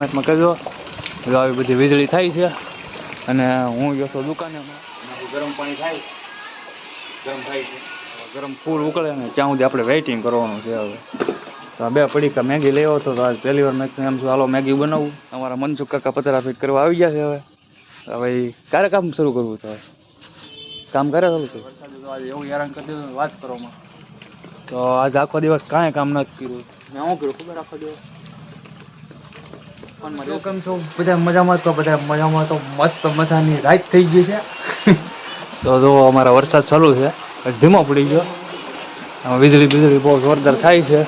માં કહેજો જો આવી બધી વીજળી થાય છે અને હું ગયો તો દુકાને ગરમ પાણી થાય છે ગરમ ફૂલ ઉકળે ને ત્યાં સુધી આપણે વેઇટિંગ કરવાનું છે. હવે તો બે પડીકા મેગી લેવો હતો તો આજ પહેલી વાર મેં એમ છું હાલો મેગી બનાવું. અમારા મનસુખ કાકા પતરા ફીટ કરવા આવી ગયા છે. હવે ક્યારે કામ શરૂ કરવું તો કામ કરે ચાલુ છે. આજે એવું હેરાન કરી દીધું વાત કરવામાં તો આજે આખો દિવસ કાંઈ કામ નથી કર્યું. મેં શું કર્યું ખબર આખો દિવસ કેમ છો બધા મજામાં? તો બધા મજામાં તો મસ્ત મજાની રાત થઈ ગઈ છે. તો જો અમારા વરસાદ ચાલુ છે, ધીમો પડી ગયો. વીજળી બહુ જોરદાર થાય છે.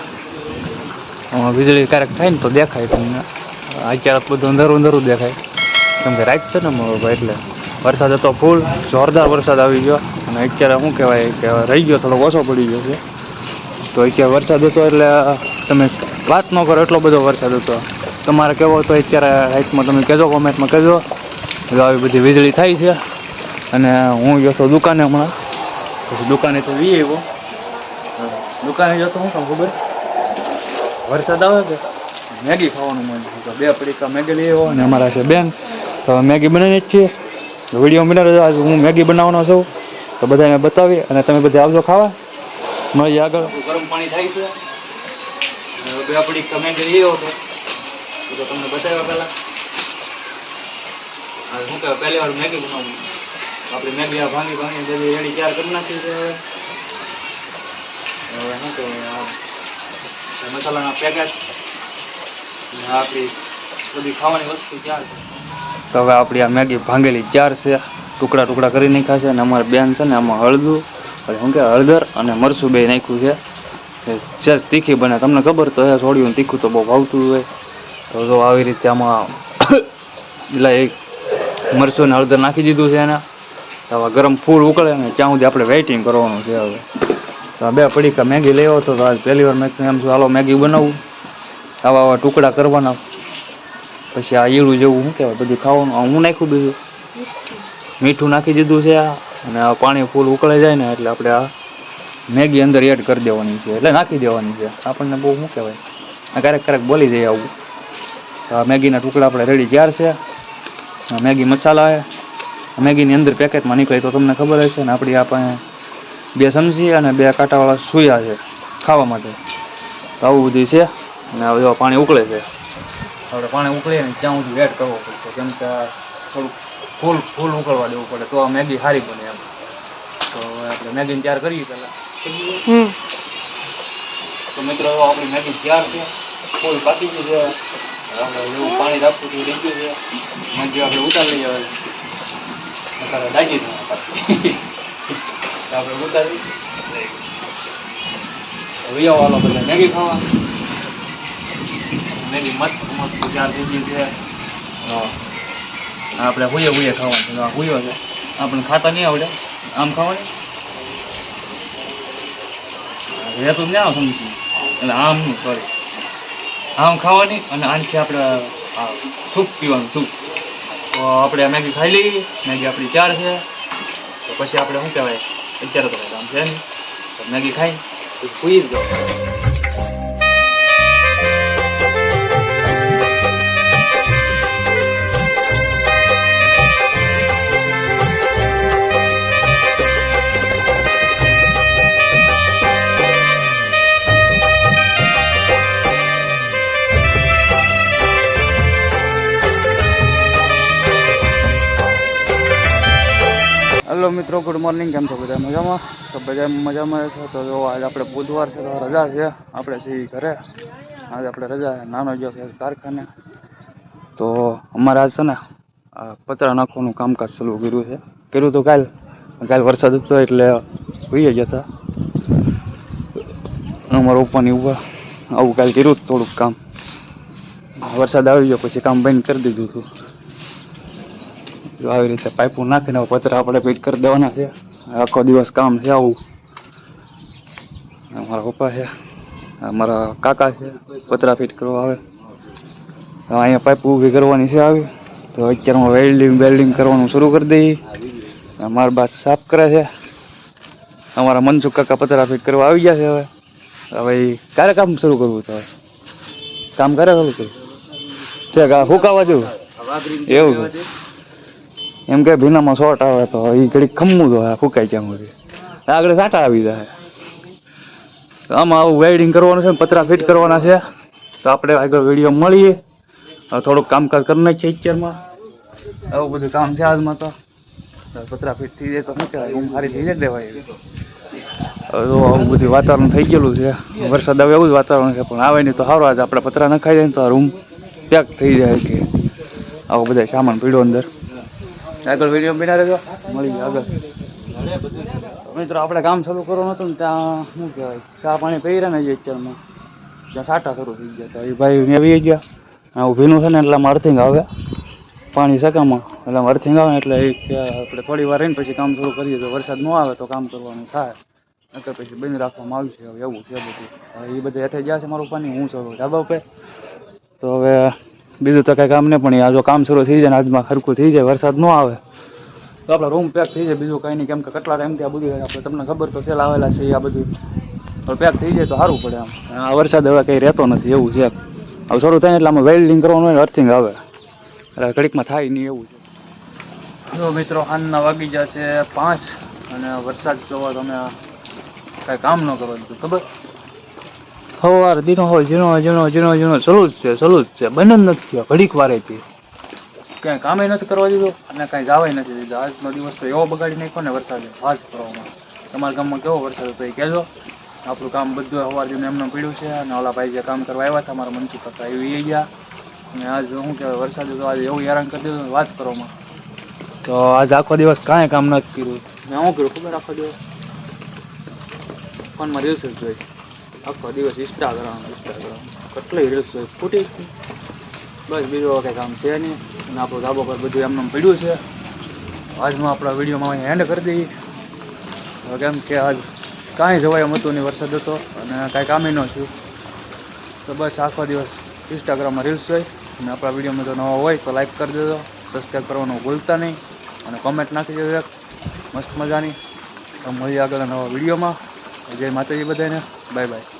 વીજળી ક્યારેક થાય ને તો દેખાય તમને. અત્યારે બધું અંધારું દેખાય કેમ કે રાત છે ને ભાઈ, એટલે વરસાદ હતો ફૂલ જોરદાર વરસાદ આવી ગયો. અને અત્યારે શું કહેવાય કે રહી ગયો થોડોક ઓછો પડી ગયો છે. તો અત્યારે વરસાદ હતો એટલે તમે વાત ન કરો એટલો બધો વરસાદ હતો. તમારે કેવો હતો અત્યારે રાતમાં તમે કહેજો, કોમેન્ટમાં કહેજો. જો આવી બધી વીજળી થાય છે અને હું ગયો તો દુકાને હમણાં. પછી દુકાને તો વી આવ્યો. દુકાને ગયો તો શું કામ ખબર, વરસાદ આવે કે મેગી ખાવાનું મન છે. તો બે પડીકા મેગી લઈ આવ્યો. અને અમારા છે બેન, તો મેગી બનાવીને જ છીએ. વિડીયો બનાવ્યો આજે હું મેગી બનાવવાનો છું તો બધાને બતાવી અને તમે બધા આવજો ખાવા. મળીએ આગળ. ગરમ પાણી થાય છે, બે પડીકા મેગી લઈ આવ્યો તો તમને બતાવ્યા પહેલા. શું કહેવાય પહેલી વાર મેગી બનાવું. આપણે મેગી આ ભાંગી બધી રેડી તૈયાર કરી નાખી છે. હવે શું કહેવાય મસાલાના પેકેટ આપણી બધી ખાવાની વસ્તુ તૈયાર છે. તો હવે આપણી આ મેગી ભાંગેલી તૈયાર છે. ટુકડા કરી નાખ્યા છે. અને અમારે બેન છે ને આમાં શું કે હળદર અને મરચું બે નાખ્યું છે. સેજ તીખી બને, તમને ખબર તો એ છોડ્યું તીખું તો બહુ ભાવતું હોય. તો જો આવી રીતે આમાં એક મરચું ને હળદર નાખી દીધું છે એને. હવે ગરમ ફૂલ ઉકળે ને ત્યાં સુધી આપણે વેઇટિંગ કરવાનું છે. હવે તો બે પડીકા મેગી લેવો હતો તો આજ પહેલી વાર મેં એમ છું હાલો મેગી બનાવું. આવા ટુકડા કરવાના. પછી આ ઈળું જેવું શું કહેવાય બધું ખાવાનું હું નાખ્યું, બીજું મીઠું નાખી દીધું છે. અને આ પાણી ફૂલ ઉકળે જાય ને એટલે આપણે આ મેગી અંદર એડ કરી દેવાની છે, એટલે નાખી દેવાની છે. આપણને બહુ શું કહેવાય ક્યારેક બોલી જાય આવું. મેગીના ટુકડા આપણે રેડી તૈયાર છે. મેગી મસાલા મેગીની અંદર પેકેટમાં નીકળે તો તમને ખબર હશે ને. આપણી આપણે 2 ચમચી અને 2 કાંટાવાળા સુયા છે ખાવા માટે. તો આવું બધું છે. અને હવે પાણી ઉકળે છે. આપણે પાણી ઉકળીએ ને ત્યાં સુધી વેટ કરવો પડશે, કેમ કે થોડુંક ફૂલ ઉકળવા દેવું પડે તો આ મેગી સારી બને એમ. તો આપણે મેગીને તૈયાર કરીએ પહેલાં. તો મિત્રો આપણી મેગી તૈયાર છે, ફૂલ પાકી ગઈ છે. આપણે એવું પાણી રાખવું હતું રહી ગયું છે. મેગી આપણે ઉતારી લઈએ. હવે અત્યારે ડાકી આપણે ઉતારી વિયાવો હાલો બધા મેગી ખાવા. મેગી મસ્ત તૈયાર થઈ ગઈ છે. આપણે હુઈએ ખાવાનું. હુયો છે આપણને ખાતા નહીં આવડે આમ ખાવાની. એ તો ના સમજી એટલે આમ સોરી આમ ખાવાની. અને આનાથી આપણે સૂપ પીવાનું સૂપ. તો આપણે મેગી ખાઈ લઈએ. મેગી આપણી તૈયાર છે. તો પછી આપણે શું કહેવાય અત્યારે તો કામ છે ને, તો મેગી ખાઈ સુઈ જ જાઓ. હેલો મિત્રો, ગુડ મોર્નિંગ. કેમ છો બધા મજામાં? તો બધા મજામાં છે. તો જો આજે આપણે બુધવાર છે તો રજા છે. આપણે છીએ ઘરે. આજે આપણે રજા નાનો ગયો છે કારખાને. તો અમારે આજ છે ને પતરા નાખવાનું કામકાજ ચાલુ કર્યું તો કાલ વરસાદ હતો એટલે હોઈ ગયા હતા. અમારા પપ્પાની ઉપર આવું કાલ કર્યું થોડુંક કામ. વરસાદ આવી ગયો પછી કામ બંધ કરી દીધું હતું. આવી રીતે પાઇપો નાખીને પતરા આપણે ફિટ કરી દેવાના છે. આખો દિવસ કામ છે આવું. મારા પપ્પા છે, મારા કાકા છે, પતરા ફિટ કરવા આવે. અહીંયા પાઇપ ઊભી કરવાની છે આવી. તો અત્યારમાં વેલ્ડિંગ કરવાનું શરૂ કરી દઈએ. મારા બા સાફ કરે છે. અમારા મનસુખ કાકા પતરા ફિટ કરવા આવી ગયા છે. હવે ક્યારે કામ શરૂ કરવું? તો હવે કામ કરે ચાલુ કર્યું. ઠીક આ ફૂકાવા જેવું એવું છે. એમ કે ભીનામાં શોર્ટ આવે તો એ ઘડી ખમવું તો ફૂકાય ત્યાં સુધી આગળ સાટા આવી જાય. આમાં આવું વેલ્ડિંગ કરવાનું છે, પતરા ફિટ કરવાના છે. તો આપણે આગળ વિડીયો મળીએ. થોડુંક કામકાજ કરી નાખીએ પિક્ચરમાં. આવું બધું કામ છે આજમાં. તો પતરા ફિટ થઈ જાય તો શું કહેવાય, રૂમ સારી થઈ જાય લેવાય. હવે તો આવું બધું વાતાવરણ થઈ ગયેલું છે. વરસાદ આવે એવું જ વાતાવરણ છે, પણ આવે નહીં તો સારું. આજે આપણે પતરા નખાઈ જાય ને તો રૂમ પેક થઈ જાય. કે આવો બધા સામાન પીડ્યો અંદર. આગળ વિડીયો બના રહેજો, મળી આગળ. મિત્રો આપણે કામ શરૂ કરવાનું હતું ને ત્યાં શું કહેવાય, ચા પાણી પી રહ્યા ને જે અત્યારમાં ત્યાં સાટા શરૂ થઈ ગયા હતા. એ ભાઈ આવી ગયા. આવું ભીનું છે ને એટલામાં અર્થિંગ આવે, પાણી સકામાં એટલામાં અર્થિંગ આવે ને એટલે આપણે થોડી વાર રહીને પછી કામ શરૂ કરીએ. તો વરસાદ ન આવે તો કામ કરવાનું થાય, નકર પછી બંધ રાખવામાં આવશે. હવે એવું છે બધું. હવે એ બધા હેઠે ગયા છે મારું પાણી, હું શરૂ ધાબા ઉપર. તો હવે બીજું તો કંઈ કામ નહીં, પણ આ જો કામ શરૂ થઈ જાય ને આજમાં સરખું થઈ જાય, વરસાદ ન આવે તો આપણા રૂમ પેક થઈ જાય. બીજું કંઈ નહીં, કેમ કે કેટલા ટાઈમથી આ બધું આપણે તમને ખબર તો સેલ આવેલા છે. આ બધું પેક થઈ જાય તો સારું પડે. આમ આ વરસાદ હવે કંઈ રહેતો નથી એવું છે. હવે શરૂ થાય એટલે આમાં વેલ્ડિંગ કરવાનું હોય, અર્થિંગ આવે એટલે ઘડીકમાં થાય નહીં એવું છે. જો મિત્રો સાંજના વાગી ગયા છે 5 અને વરસાદ જોવા તમે કાંઈ કામ ન કરવા દીધું. ખબર સવાર દીનો હોય ઝીણો ચાલુ જ છે બંધ જ નથી થયો. ઘડીક વારેથી ક્યાંય કામે નથી કરવા દીધો અને કાંઈ જવાય નથી દીધો. આજનો દિવસ તો એવો બગાડી નાખ્યો ને વરસાદે વાત કરવામાં. તમારા ગામમાં કેવો વરસાદ હતો એ કહેજો. આપણું કામ બધું સવારથી એમને પીડ્યું છે. અને ઓલા ભાઈ જે કામ કરવા આવ્યા હતા મારા મનસુખ હતા એ ગયા. અને આજ શું કહેવાય, વરસાદે તો આજે એવું હેરાન કરી દીધું વાત કરવામાં. તો આજ આખો દિવસ કાંઈ કામ નથી કર્યું. મેં શું કર્યું ખબર, આખો દિવસ ફોનમાં રીલ્સ જ જોઈ. આખો દિવસ ઇન્સ્ટાગ્રામ કેટલી રીલ્સ જોઈ ફૂટી. બસ બીજું કંઈ કામ છે નહીં. અને આપણું ધાબા પર બધું એમને પડ્યું છે. આજમાં આપણા વિડીયોમાં એન્ડ કરી દઈએ. કેમ કે આજ કાંઈ જવાય એમ હતું નહીં, વરસાદ હતો અને કાંઈ કામે ન થયું. તો બસ આખો દિવસ ઇન્સ્ટાગ્રામમાં રીલ્સ જોઈ. અને આપણા વિડીયોમાં જો નવા હોય તો લાઈક કરી દેજો, સબસ્ક્રાઈબ કરવાનું ભૂલતા નહીં અને કોમેન્ટ નાખી દેજો એક મસ્ત મજાની. તો મળીએ આગળ નવા વિડીયોમાં. જય માતાજી બધાને, બાય બાય.